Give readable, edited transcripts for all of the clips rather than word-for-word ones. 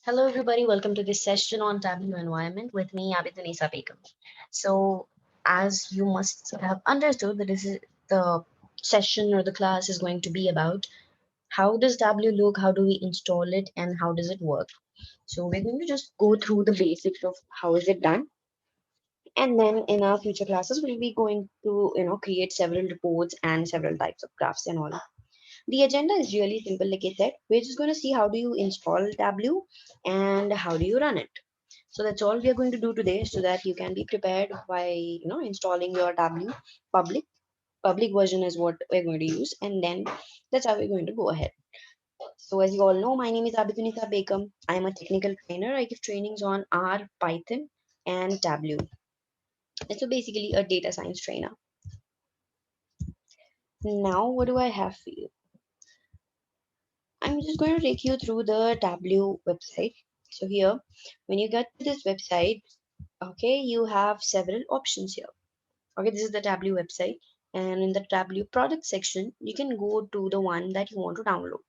Hello, everybody. Welcome to this session on Tableau environment with me, Abidunisa Begum. So, as you must have understood, that this is the session or the class is going to be about how does Tableau look, how do we install it, and how does it work. So, we're going to just go through the basics of how is it done, and then in our future classes, we'll be going to create several reports and several types of graphs and all. The agenda is really simple, like I said. We're just going to see how do you install Tableau and how do you run it. So that's all we are going to do today, so that you can be prepared by installing your Tableau public. Public version is what we're going to use, and then that's how we're going to go ahead. So as you all know, my name is Abidunisa Begum. I am a technical trainer. I give trainings on R, Python, and Tableau. So basically a data science trainer. Now, what do I have for you? I'm just going to take you through the Tableau website. So here, when you get to this website, okay, you have several options here. Okay, this is the Tableau website, and in the Tableau product section, you can go to the one that you want to download.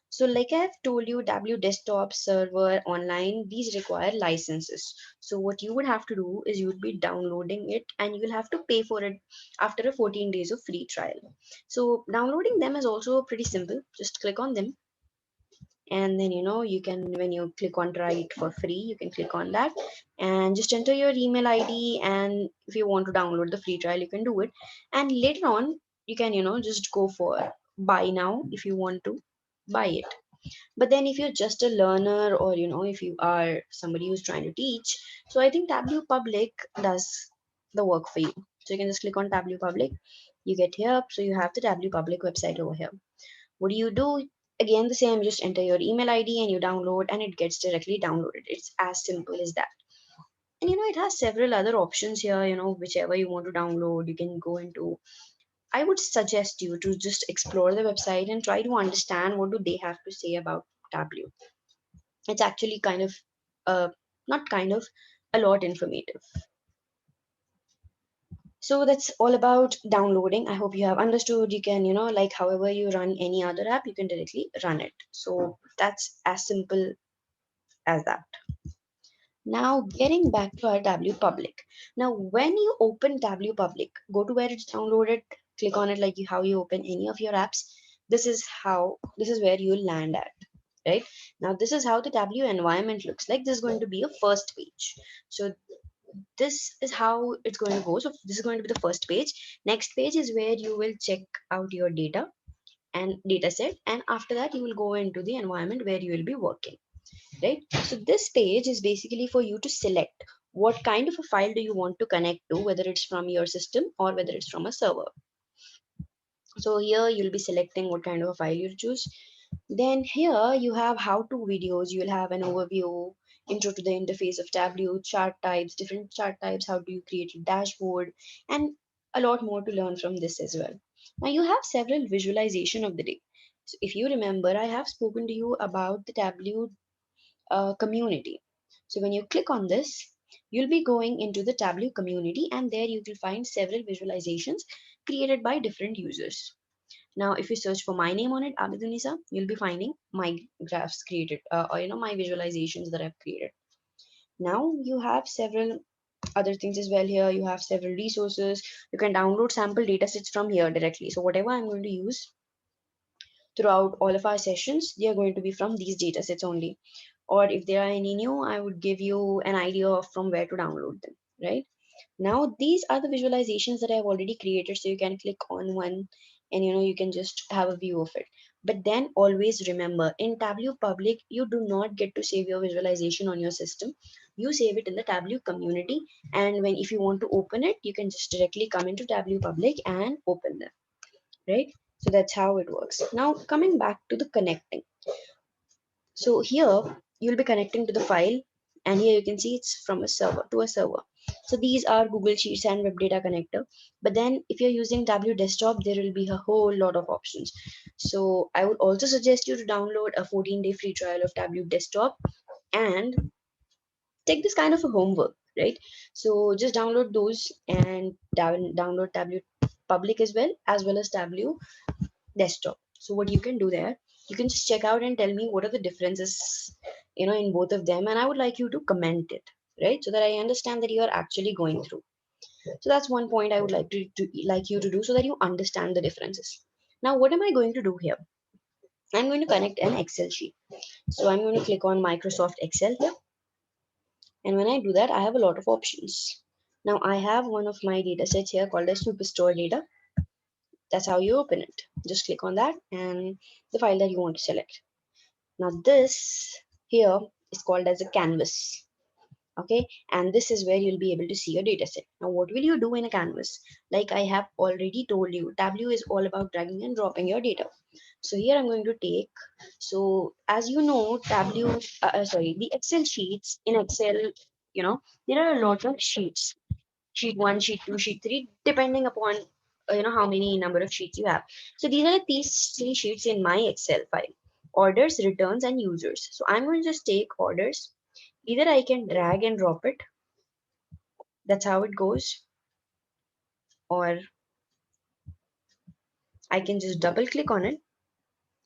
So like I've told you, Tableau desktop, server, online, these require licenses. So what you would have to do is you would be downloading it and you will have to pay for it after a 14 days of free trial. So downloading them is also pretty simple. Just click on them, and then you can, when you click on try it for free, you can click on that and just enter your email ID, and if you want to download the free trial, you can do it, and later on you can just go for buy now if you want to buy it. But then if you're just a learner, or if you are somebody who's trying to teach, so I think Tableau Public does the work for you. So you can just click on Tableau Public. You get here, so you have the Tableau Public website over here. What do you do? Again, the same, just enter your email ID and you download, and it gets directly downloaded. It's as simple as that. And it has several other options here, whichever you want to download, you can go into. I would suggest you to just explore the website and try to understand what do they have to say about Tableau. It's actually kind of, not kind of, a lot informative. So that's all about downloading. I hope you have understood. You can, like however you run any other app, you can directly run it. So that's as simple as that. Now, getting back to our Tableau Public. Now, when you open Tableau Public, go to where it's downloaded, click on it like how you open any of your apps. This is where you'll land at, right? Now, this is how the Tableau environment looks like. This is going to be a first page. So this is how it's going to go. So this is going to be the first page. Next page is where you will check out your data and data set, and after that you will go into the environment where you will be working, right? So this page is basically for you to select what kind of a file do you want to connect to, whether it's from your system or whether it's from a server. So here you'll be selecting what kind of a file you choose. Then here you have how to videos. You'll have an overview, intro to the interface of Tableau, chart types, different chart types, how do you create a dashboard, and a lot more to learn from this as well. Now you have several visualization of the day. So if you remember, I have spoken to you about the Tableau community. So when you click on this, you'll be going into the Tableau community, and there you will find several visualizations created by different users. Now, if you search for my name on it, Abidunisa, you'll be finding my graphs created, or my visualizations that I've created. Now you have several other things as well here. You have several resources. You can download sample datasets from here directly. So whatever I'm going to use throughout all of our sessions, they are going to be from these datasets only. Or if there are any new, I would give you an idea of from where to download them, right? Now, these are the visualizations that I've already created. So you can click on one and you can just have a view of it. But then always remember, in Tableau Public, you do not get to save your visualization on your system. You save it in the Tableau community. And when if you want to open it, you can just directly come into Tableau Public and open them, right? So that's how it works. Now, coming back to the connecting. So here you'll be connecting to the file, and here you can see it's from a server to a server. So these are Google Sheets and Web Data Connector. But then if you're using Tableau Desktop, there will be a whole lot of options. So I would also suggest you to download a 14-day free trial of Tableau Desktop and take this kind of a homework, right? So just download those and download Tableau Public as well as Tableau Desktop. So what you can do there, you can just check out and tell me what are the differences in both of them, and I would like you to comment it, right? So that I understand that you are actually going through. So that's one point I would like you to do so that you understand the differences. Now, what am I going to do here? I'm going to connect an Excel sheet. So I'm going to click on Microsoft Excel here. And when I do that, I have a lot of options. Now I have one of my data sets here called as Superstore data. That's how you open it. Just click on that and the file that you want to select. Now this here is called as a canvas. Okay, and this is where you'll be able to see your data set. Now what will you do in a canvas? Like I have already told you, Tableau is all about dragging and dropping your data. So here I'm going to take, so as you know, Tableau, the Excel sheets in Excel, there are a lot of sheets, sheet 1, sheet 2, sheet 3, depending upon how many number of sheets you have. So these 3 sheets in my Excel file: orders, returns, and users. So I'm going to just take orders. Either I can drag and drop it, that's how it goes, or I can just double click on it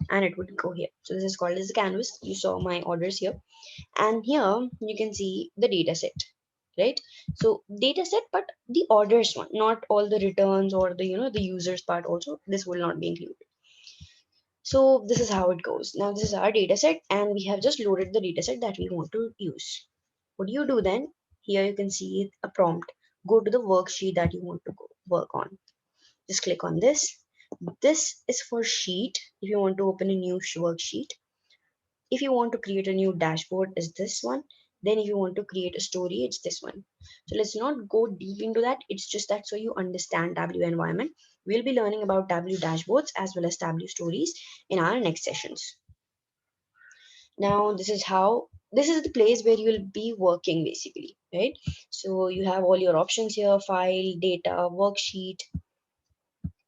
and it would go here. So this is called as a canvas. You saw my orders here, and here you can see the data set, right? So data set, but the orders one, not all the returns or the users part also, this will not be included. So this is how it goes. Now this is our data set, and we have just loaded the data set that we want to use. What do you do then? Here you can see a prompt: go to the worksheet that you want to work on. Just click on this. This is for sheet. If you want to open a new worksheet, if you want to create a new dashboard, is this one. Then if you want to create a story, it's this one. So let's not go deep into that. It's just that so you understand Tableau environment. We'll be learning about Tableau dashboards as well as Tableau stories in our next sessions. Now this is the place where you will be working basically, right? So you have all your options here: file, data, worksheet,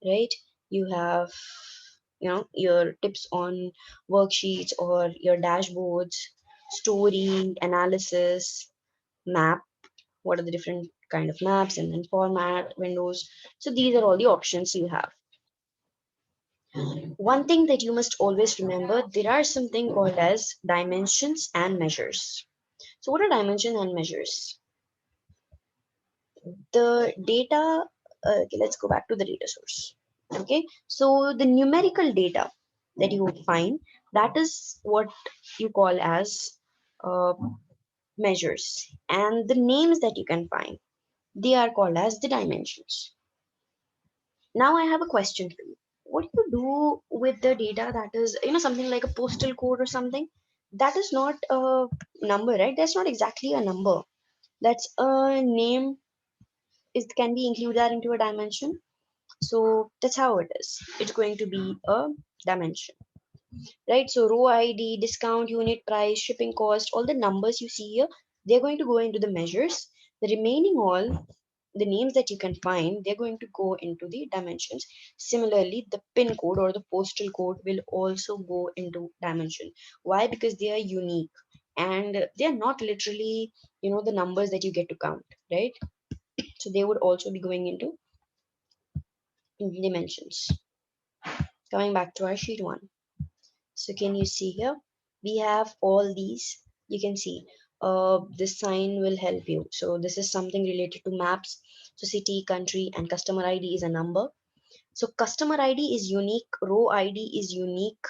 right? You have your tips on worksheets or your dashboards, story, analysis, map, what are the different kind of maps, and then format, windows. So these are all the options you have. One thing that you must always remember, there are something called as dimensions and measures. So what are dimensions and measures? The data, okay, let's go back to the data source. Okay, so the numerical data that you would find, that is what you call as uh, measures, and the names that you can find, they are called as the dimensions. Now I have a question for you. What do you do with the data that is something like a postal code or something? That is not a number, right? That's not exactly a number. That's a name. It can be included into a dimension. So that's how it is. It's going to be a dimension, right? So row ID, discount, unit price, shipping cost, all the numbers you see here, they're going to go into the measures. The remaining all, the names that you can find, they're going to go into the dimensions. Similarly, the pin code or the postal code will also go into dimension. Why? Because they are unique and they are not literally, the numbers that you get to count, right? So they would also be going into dimensions. Coming back to our sheet one. So can you see here? We have all these. You can see this sign will help you. So this is something related to maps. So city, country, and customer ID is a number. So customer ID is unique, row ID is unique,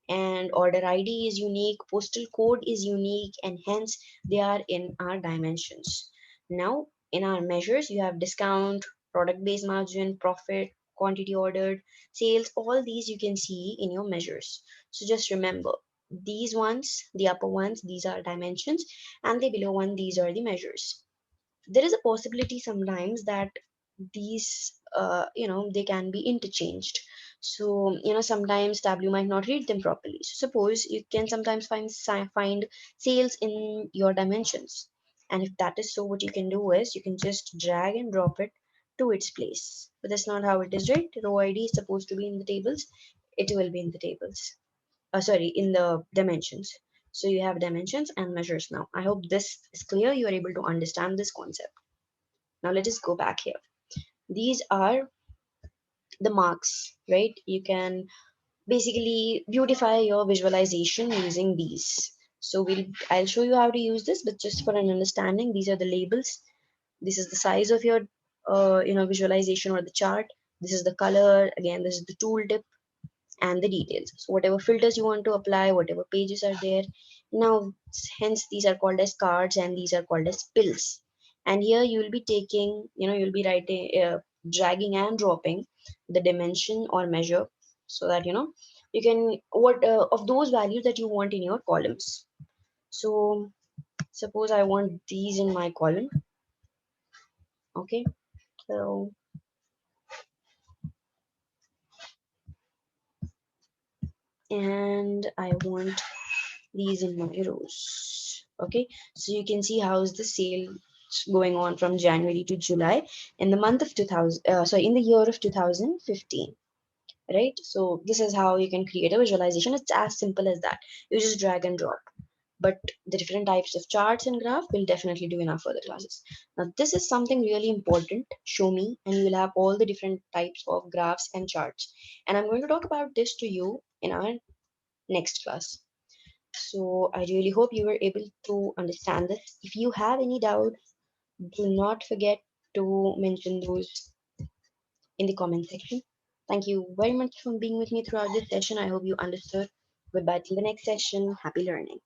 and order ID is unique, postal code is unique, and hence they are in our dimensions. Now, in our measures, you have discount, product based margin, profit, quantity ordered, sales, all these you can see in your measures. So just remember, these ones, the upper ones, these are dimensions, and the below one, these are the measures. There is a possibility sometimes that these they can be interchanged. So sometimes Tableau might not read them properly. So suppose you can sometimes find sales in your dimensions, and if that is so, what you can do is you can just drag and drop it to its place. But that's not how it is, right? Row ID is supposed to be in the tables, it will be in the tables, sorry, in the dimensions. So you have dimensions and measures. Now I hope this is clear, you are able to understand this concept. Now let us go back here. These are the marks, right? You can basically beautify your visualization using these. So I'll show you how to use this, but just for an understanding, these are the labels. This is the size of your visualization or the chart. This is the color. Again, this is the tooltip and the details. So whatever filters you want to apply, whatever pages are there. Now, hence these are called as cards and these are called as pills. And here you will be taking, you'll be writing, dragging and dropping the dimension or measure so that, you can, what of those values that you want in your columns. So suppose I want these in my column. Okay. So, and I want these in my rows. Okay, so you can see how is the sale going on from January to July in the month of 2000, sorry, in the year of 2015, right? So this is how you can create a visualization. It's as simple as that. You just drag and drop. But the different types of charts and graph will definitely do in our further classes. Now, this is something really important. Show me, and you will have all the different types of graphs and charts. And I'm going to talk about this to you in our next class. So I really hope you were able to understand this. If you have any doubt, do not forget to mention those in the comment section. Thank you very much for being with me throughout this session. I hope you understood. Goodbye till the next session. Happy learning.